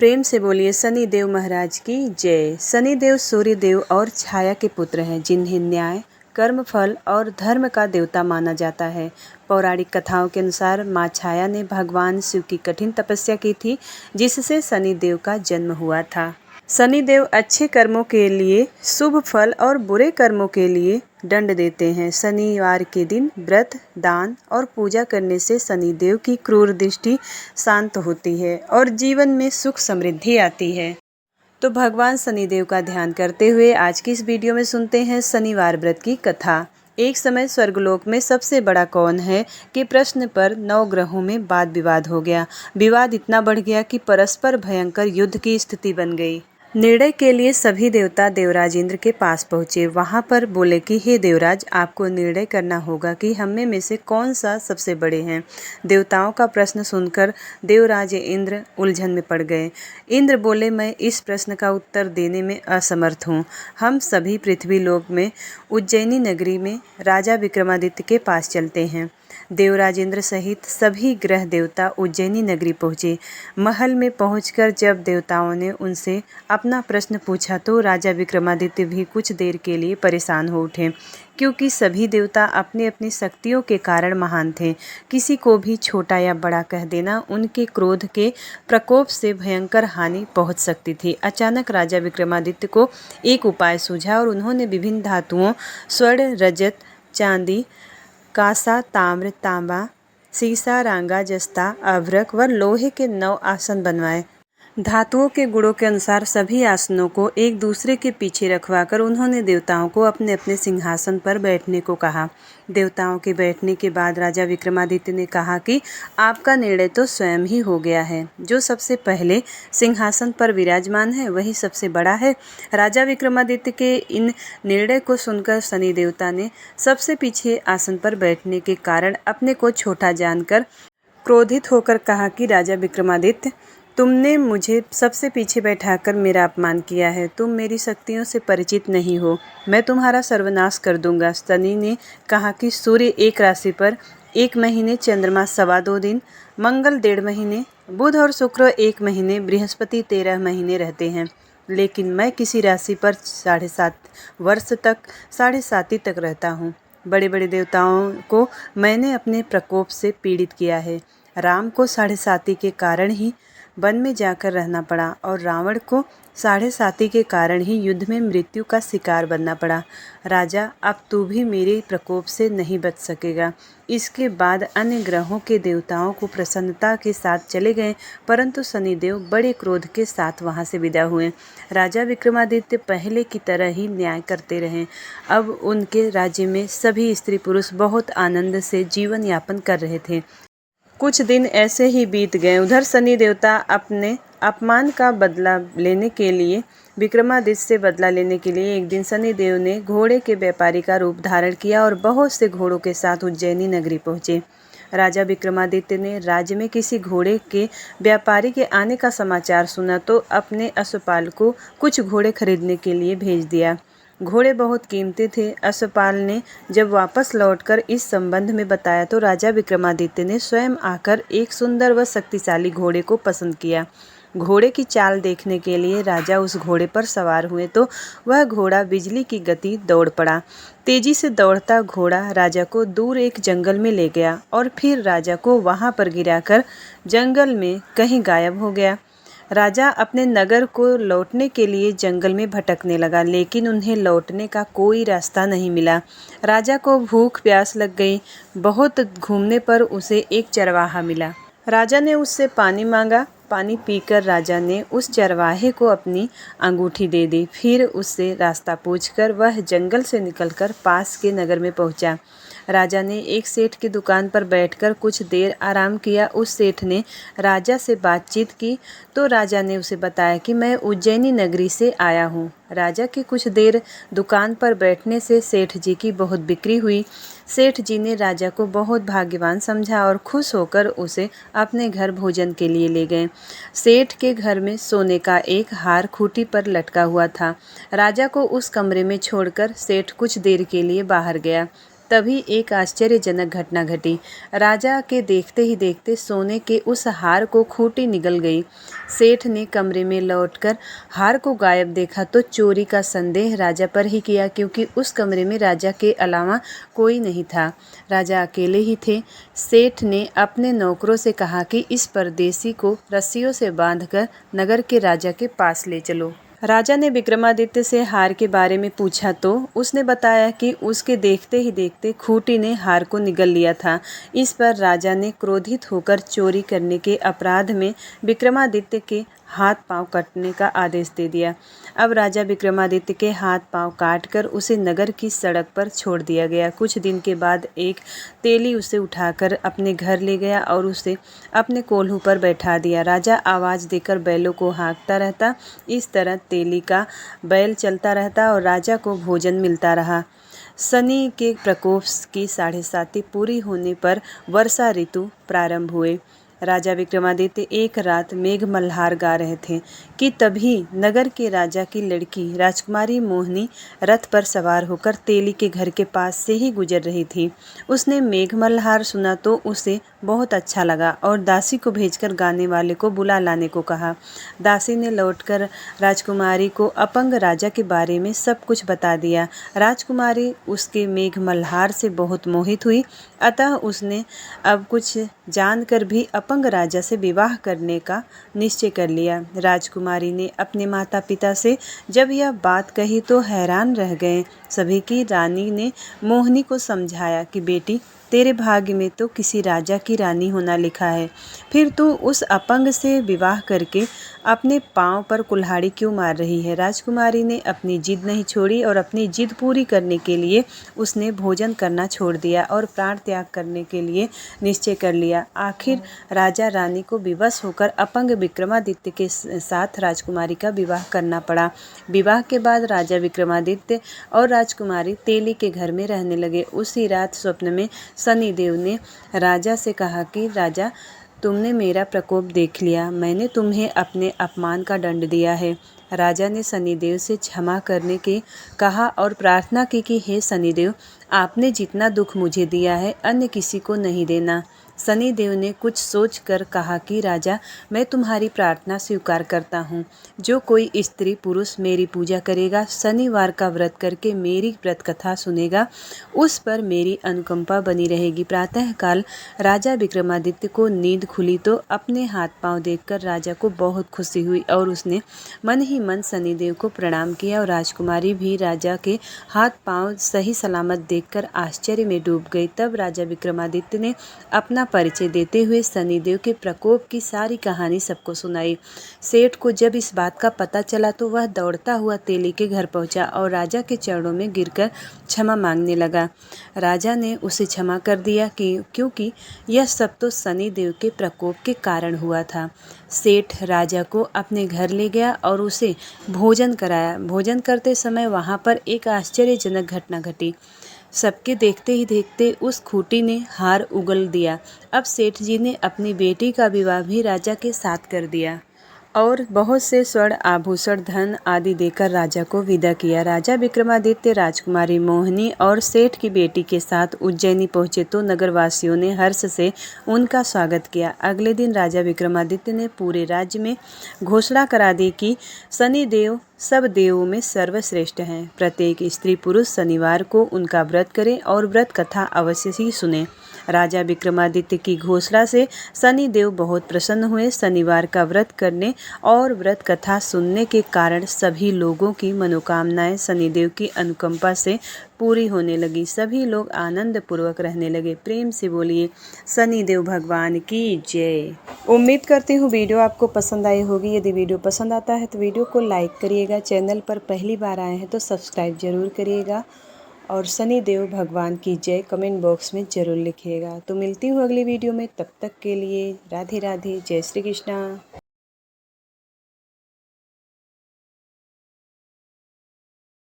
प्रेम से बोलिए शनि देव महाराज की जय। शनि देव सूर्य देव और छाया के पुत्र हैं, जिन्हें न्याय, कर्म, फल और धर्म का देवता माना जाता है। पौराणिक कथाओं के अनुसार माँ छाया ने भगवान शिव की कठिन तपस्या की थी, जिससे शनि देव का जन्म हुआ था। शनि देव अच्छे कर्मों के लिए शुभ फल और बुरे कर्मों के लिए दंड देते हैं। शनिवार के दिन व्रत, दान और पूजा करने से शनि देव की क्रूर दृष्टि शांत होती है और जीवन में सुख समृद्धि आती है। तो भगवान शनिदेव का ध्यान करते हुए आज की इस वीडियो में सुनते हैं शनिवार व्रत की कथा। एक समय स्वर्गलोक में सबसे बड़ा कौन है के प्रश्न पर 9 ग्रहों में वाद विवाद हो गया। विवाद इतना बढ़ गया कि परस्पर भयंकर युद्ध की स्थिति बन गई। निर्णय के लिए सभी देवता देवराज इंद्र के पास पहुँचे। वहाँ पर बोले कि हे देवराज, आपको निर्णय करना होगा कि हम में से कौन सा सबसे बड़े हैं। देवताओं का प्रश्न सुनकर देवराज इंद्र उलझन में पड़ गए। इंद्र बोले, मैं इस प्रश्न का उत्तर देने में असमर्थ हूँ। हम सभी पृथ्वी लोक में उज्जैनी नगरी में राजा विक्रमादित्य के पास चलते हैं। देवराज इंद्र सहित सभी ग्रह देवता उज्जैनी नगरी पहुँचे। महल में पहुंचकर जब देवताओं ने उनसे अपना प्रश्न पूछा तो राजा विक्रमादित्य भी कुछ देर के लिए परेशान हो उठे, क्योंकि सभी देवता अपनी अपनी शक्तियों के कारण महान थे। किसी को भी छोटा या बड़ा कह देना उनके क्रोध के प्रकोप से भयंकर हानि पहुंच सकती थी। अचानक राजा विक्रमादित्य को एक उपाय सूझा और उन्होंने विभिन्न धातुओं स्वर्ण, रजत, चांदी, कांसा, ताम्र, तांबा, सीसा, रांगा, जस्ता, अभ्रक व लोहे के 9 आसन बनवाए। धातुओं के गुणों के अनुसार सभी आसनों को एक दूसरे के पीछे रखवाकर उन्होंने देवताओं को अपने अपने सिंहासन पर बैठने को कहा। देवताओं के बैठने के बाद राजा विक्रमादित्य ने कहा कि आपका निर्णय तो स्वयं ही हो गया है। जो सबसे पहले सिंहासन पर विराजमान है वही सबसे बड़ा है। राजा विक्रमादित्य के इन निर्णय को सुनकर शनि देवता ने सबसे पीछे आसन पर बैठने के कारण अपने को छोटा जानकर क्रोधित होकर कहा कि राजा विक्रमादित्य, तुमने मुझे सबसे पीछे बैठाकर मेरा अपमान किया है। तुम मेरी शक्तियों से परिचित नहीं हो। मैं तुम्हारा सर्वनाश कर दूंगा। शनि ने कहा कि सूर्य एक राशि पर 1 महीने, चंद्रमा 2.25 दिन, मंगल 1.5 महीने, बुध और शुक्र 1 महीने, बृहस्पति 13 महीने रहते हैं, लेकिन मैं किसी राशि पर 7.5 वर्ष तक 7.5 तक रहता हूँ। बड़े बड़े देवताओं को मैंने अपने प्रकोप से पीड़ित किया है। राम को 7.5 के कारण ही वन में जाकर रहना पड़ा और रावण को 7.5 के कारण ही युद्ध में मृत्यु का शिकार बनना पड़ा। राजा, अब तू भी मेरे प्रकोप से नहीं बच सकेगा। इसके बाद अन्य ग्रहों के देवताओं को प्रसन्नता के साथ चले गए, परंतु शनिदेव बड़े क्रोध के साथ वहां से विदा हुए। राजा विक्रमादित्य पहले की तरह ही न्याय करते रहे। अब उनके राज्य में सभी स्त्री पुरुष बहुत आनंद से जीवन यापन कर रहे थे। कुछ दिन ऐसे ही बीत गए। उधर शनि देवता अपने अपमान का बदला लेने के लिए विक्रमादित्य से बदला लेने के लिए एक दिन शनिदेव ने घोड़े के व्यापारी का रूप धारण किया और बहुत से घोड़ों के साथ उज्जैनी नगरी पहुँचे। राजा विक्रमादित्य ने राज्य में किसी घोड़े के व्यापारी के आने का समाचार सुना तो अपने अश्वपाल को कुछ घोड़े खरीदने के लिए भेज दिया। घोड़े बहुत कीमती थे। अश्वपाल ने जब वापस लौटकर इस संबंध में बताया तो राजा विक्रमादित्य ने स्वयं आकर एक सुंदर व शक्तिशाली घोड़े को पसंद किया। घोड़े की चाल देखने के लिए राजा उस घोड़े पर सवार हुए तो वह घोड़ा बिजली की गति दौड़ पड़ा। तेजी से दौड़ता घोड़ा राजा को दूर एक जंगल में ले गया और फिर राजा को वहां पर गिराकर जंगल में कहीं गायब हो गया। राजा अपने नगर को लौटने के लिए जंगल में भटकने लगा, लेकिन उन्हें लौटने का कोई रास्ता नहीं मिला। राजा को भूख प्यास लग गई। बहुत घूमने पर उसे एक चरवाहा मिला। राजा ने उससे पानी मांगा। पानी पीकर राजा ने उस चरवाहे को अपनी अंगूठी दे दी। फिर उससे रास्ता पूछकर वह जंगल से निकलकर पास के नगर में पहुंचा। राजा ने एक सेठ की दुकान पर बैठकर कुछ देर आराम किया। उस सेठ ने राजा से बातचीत की तो राजा ने उसे बताया कि मैं उज्जैनी नगरी से आया हूँ। राजा की कुछ देर दुकान पर बैठने से सेठ जी की बहुत बिक्री हुई। सेठ जी ने राजा को बहुत भाग्यवान समझा और खुश होकर उसे अपने घर भोजन के लिए ले गए। सेठ के घर में सोने का एक हार खूंटी पर लटका हुआ था। राजा को उस कमरे में छोड़कर सेठ कुछ देर के लिए बाहर गया। तभी एक आश्चर्यजनक घटना घटी। राजा के देखते ही देखते सोने के उस हार को खूंटी निगल गई। सेठ ने कमरे में लौटकर हार को गायब देखा तो चोरी का संदेह राजा पर ही किया, क्योंकि उस कमरे में राजा के अलावा कोई नहीं था। राजा अकेले ही थे। सेठ ने अपने नौकरों से कहा कि इस परदेसी को रस्सियों से बांधकर नगर के राजा के पास ले चलो। राजा ने विक्रमादित्य से हार के बारे में पूछा तो उसने बताया कि उसके देखते ही देखते खूंटी ने हार को निगल लिया था। इस पर राजा ने क्रोधित होकर चोरी करने के अपराध में विक्रमादित्य के हाथ पांव काटने का आदेश दे दिया। अब राजा विक्रमादित्य के हाथ पांव काटकर उसे नगर की सड़क पर छोड़ दिया गया। कुछ दिन के बाद एक तेली उसे उठाकर अपने घर ले गया और उसे अपने कोल्हू पर बैठा दिया। राजा आवाज़ देकर बैलों को हाँकता रहता। इस तरह तेली का बैल चलता रहता और राजा को भोजन मिलता रहा। शनि के प्रकोप की 7.5 पूरी होने पर वर्षा ऋतु प्रारंभ हुए। राजा विक्रमादित्य एक रात मेघ मल्हार गा रहे थे कि तभी नगर के राजा की लड़की राजकुमारी मोहिनी रथ पर सवार होकर तेली के घर के पास से ही गुजर रही थी। उसने मेघ मल्हार सुना तो उसे बहुत अच्छा लगा और दासी को भेजकर गाने वाले को बुला लाने को कहा। दासी ने लौटकर राजकुमारी को अपंग राजा के बारे में सब कुछ बता दिया। राजकुमारी उसके मेघ मल्हार से बहुत मोहित हुई, अतः उसने अब कुछ जानकर भी अपंग राजा से विवाह करने का निश्चय कर लिया। राजकुमारी ने अपने माता पिता से जब यह बात कही तो हैरान रह गए। सभी की रानी ने मोहिनी को समझाया कि बेटी, तेरे भाग्य में तो किसी राजा की रानी होना लिखा है, फिर तू उस अपंग से विवाह करके अपने पांव पर कुल्हाड़ी क्यों मार रही है। राजकुमारी ने अपनी जिद नहीं छोड़ी और अपनी जिद पूरी करने के लिए उसने भोजन करना छोड़ दिया और प्राण त्याग करने के लिए निश्चय कर लिया। आखिर राजा रानी को विवश होकर अपंग विक्रमादित्य के साथ राजकुमारी का विवाह करना पड़ा। विवाह के बाद राजा विक्रमादित्य और राजकुमारी तेली के घर में रहने लगे। उसी रात स्वप्न में शनिदेव ने राजा से कहा कि राजा, तुमने मेरा प्रकोप देख लिया, मैंने तुम्हें अपने अपमान का दंड दिया है। राजा ने शनिदेव से क्षमा करने के कहा और प्रार्थना की कि हे शनिदेव, आपने जितना दुख मुझे दिया है अन्य किसी को नहीं देना। शनिदेव ने कुछ सोचकर कहा कि राजा, मैं तुम्हारी प्रार्थना स्वीकार करता हूँ। जो कोई स्त्री पुरुष मेरी पूजा करेगा, शनिवार का व्रत करके मेरी व्रत कथा सुनेगा, उस पर मेरी अनुकंपा बनी रहेगी। प्रातःकाल राजा विक्रमादित्य को नींद खुली तो अपने हाथ पांव देखकर राजा को बहुत खुशी हुई और उसने मन ही मन शनिदेव को प्रणाम किया और राजकुमारी भी राजा के हाथ पांव सही सलामत देखकर आश्चर्य में डूब गई। तब राजा विक्रमादित्य ने अपना परिचय देते हुए शनिदेव के प्रकोप की सारी कहानी सबको सुनाई। सेठ को जब इस बात का पता चला तो वह दौड़ता हुआ तेली के घर पहुंचा और राजा के चरणों में गिरकर क्षमा मांगने लगा। राजा ने उसे क्षमा कर दिया क्योंकि यह सब तो शनिदेव के प्रकोप के कारण हुआ था। सेठ राजा को अपने घर ले गया और उसे भोजन कराया। भोजन करते समय वहाँ पर एक आश्चर्यजनक घटना घटी। सबके देखते ही देखते उस खूंटी ने हार उगल दिया। अब सेठ जी ने अपनी बेटी का विवाह भी राजा के साथ कर दिया और बहुत से स्वर्ण आभूषण धन आदि देकर राजा को विदा किया। राजा विक्रमादित्य राजकुमारी मोहिनी और सेठ की बेटी के साथ उज्जैनी पहुंचे तो नगरवासियों ने हर्ष से उनका स्वागत किया। अगले दिन राजा विक्रमादित्य ने पूरे राज्य में घोषणा करा दी कि शनिदेव सब देवों में सर्वश्रेष्ठ हैं। प्रत्येक स्त्री पुरुष शनिवार को उनका व्रत करें और व्रत कथा अवश्य ही सुने। राजा विक्रमादित्य की घोषणा से शनिदेव बहुत प्रसन्न हुए। शनिवार का व्रत करने और व्रत कथा सुनने के कारण सभी लोगों की मनोकामनाएं शनिदेव की अनुकंपा से पूरी होने लगी। सभी लोग आनंद पूर्वक रहने लगे। प्रेम से बोलिए शनिदेव भगवान की जय। उम्मीद करती हूँ वीडियो आपको पसंद आई होगी। यदि वीडियो पसंद आता है तो वीडियो को लाइक करिएगा। चैनल पर पहली बार आए हैं तो सब्सक्राइब जरूर करिएगा और शनिदेव भगवान की जय कमेंट बॉक्स में ज़रूर लिखिएगा। तो मिलती हूँ अगली वीडियो में, तब तक के लिए राधे राधे, जय श्री कृष्णा।